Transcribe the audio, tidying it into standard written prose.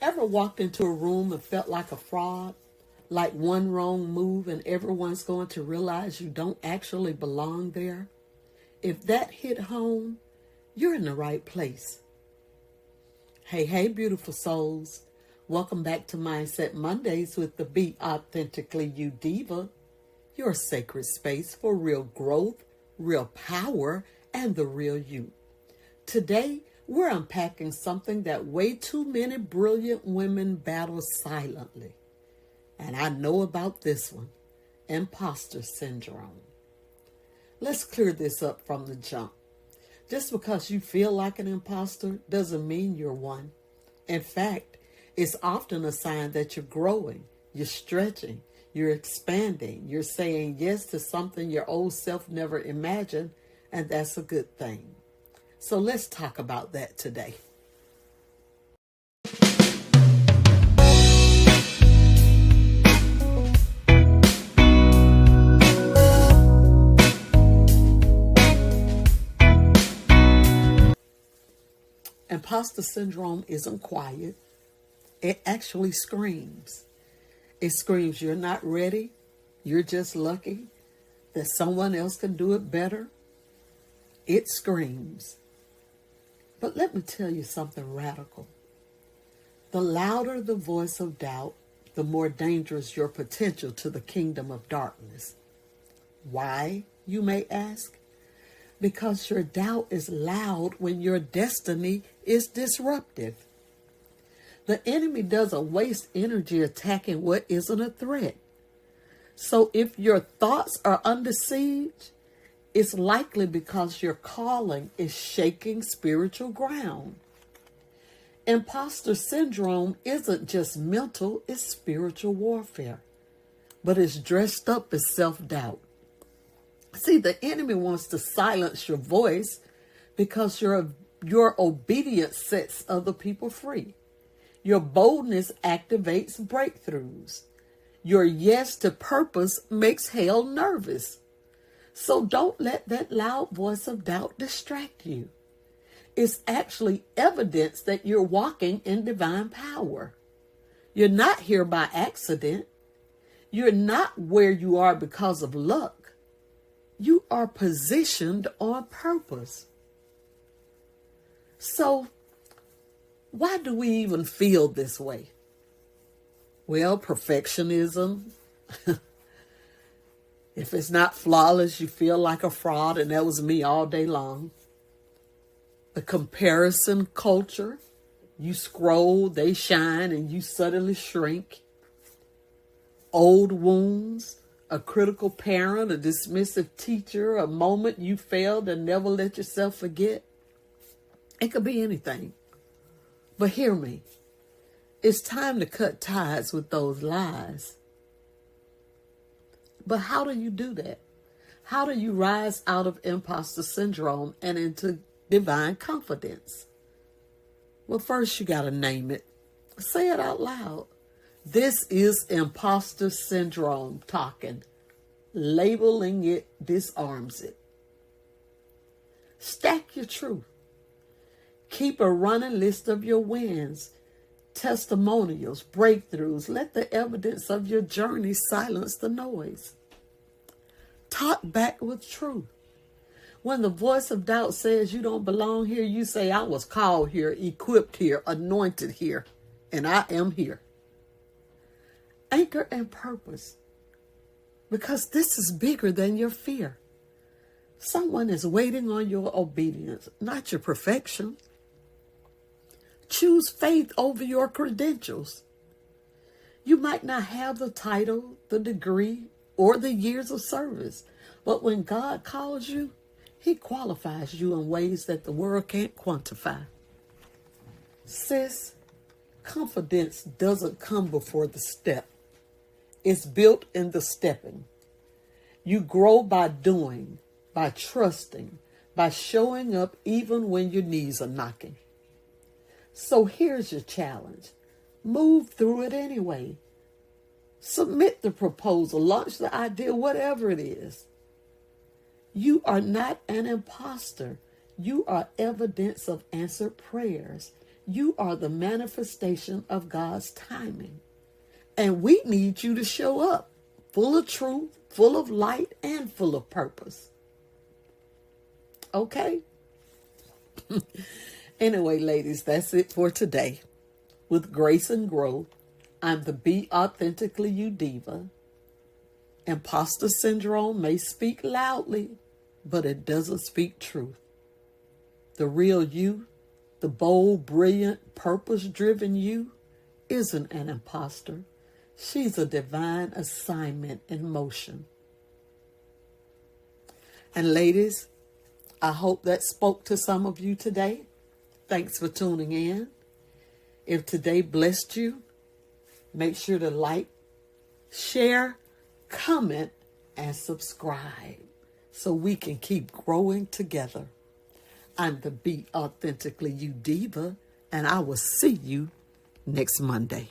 Ever walked into a room and felt like a fraud? Like one wrong move and everyone's going to realize you don't actually belong there? If that hit home, you're in the right place. Hey, beautiful souls. Welcome back to Mindset Mondays with the BAuthenticallyU Diva, your sacred space for real growth, real power, and the real you. Today, we're unpacking something that way too many brilliant women battle silently. And I know about this one, imposter syndrome. Let's clear this up from the jump. Just because you feel like an imposter doesn't mean you're one. In fact, it's often a sign that you're growing, you're stretching, you're expanding, you're saying yes to something your old self never imagined, and that's a good thing. So let's talk about that today. Imposter syndrome isn't quiet. It actually screams. It screams you're not ready, you're just lucky, that someone else can do it better. It screams. But let me tell you something radical. The louder the voice of doubt, the more dangerous your potential to the kingdom of darkness. Why, you may ask? Because your doubt is loud when your destiny is disruptive. The enemy doesn't waste energy attacking what isn't a threat. So if your thoughts are under siege, it's likely because your calling is shaking spiritual ground. Imposter syndrome isn't just mental, it's spiritual warfare, but it's dressed up as self-doubt. See, the enemy wants to silence your voice because your obedience sets other people free. Your boldness activates breakthroughs. Your yes to purpose makes hell nervous. So don't let that loud voice of doubt distract you. It's actually evidence that you're walking in divine power. You're not here by accident. You're not where you are because of luck. You are positioned on purpose. So, why do we even feel this way? Well, perfectionism. If it's not flawless, you feel like a fraud, and that was me all day long. The comparison culture. You scroll, they shine, and you suddenly shrink. Old wounds, a critical parent, a dismissive teacher, a moment you failed and never let yourself forget. It could be anything. But hear me. It's time to cut ties with those lies. But how do you do that? How do you rise out of imposter syndrome and into divine confidence? Well, first you got to name it. Say it out loud. This is imposter syndrome talking. Labeling it disarms it. Stack your truth. Keep a running list of your wins, testimonials, breakthroughs. Let the evidence of your journey silence the noise. Talk back with truth. When the voice of doubt says you don't belong here, you say, I was called here, equipped here, anointed here, and I am here. Anchor and purpose, because this is bigger than your fear. Someone is waiting on your obedience, not your perfection. Choose faith over your credentials. You might not have the title, the degree, or the years of service, but when God calls you, He qualifies you in ways that the world can't quantify. Sis, confidence doesn't come before the step. It's built in the stepping. You grow by doing, by trusting, by showing up even when your knees are knocking. So here's your challenge. Move through it anyway. Submit the proposal, launch the idea, whatever it is. You are not an imposter. You are evidence of answered prayers. You are the manifestation of God's timing. And we need you to show up full of truth, full of light, and full of purpose. Okay? Anyway, ladies, that's it for today. With grace and growth, I'm the BAuthenticallyU Diva. Imposter syndrome may speak loudly, but it doesn't speak truth. The real you, the bold, brilliant, purpose-driven you, isn't an imposter. She's a divine assignment in motion. And ladies, I hope that spoke to some of you today. Thanks for tuning in. If today blessed you, make sure to like, share, comment, and subscribe so we can keep growing together. I'm the BAuthenticallyU Diva, and I will see you next Monday.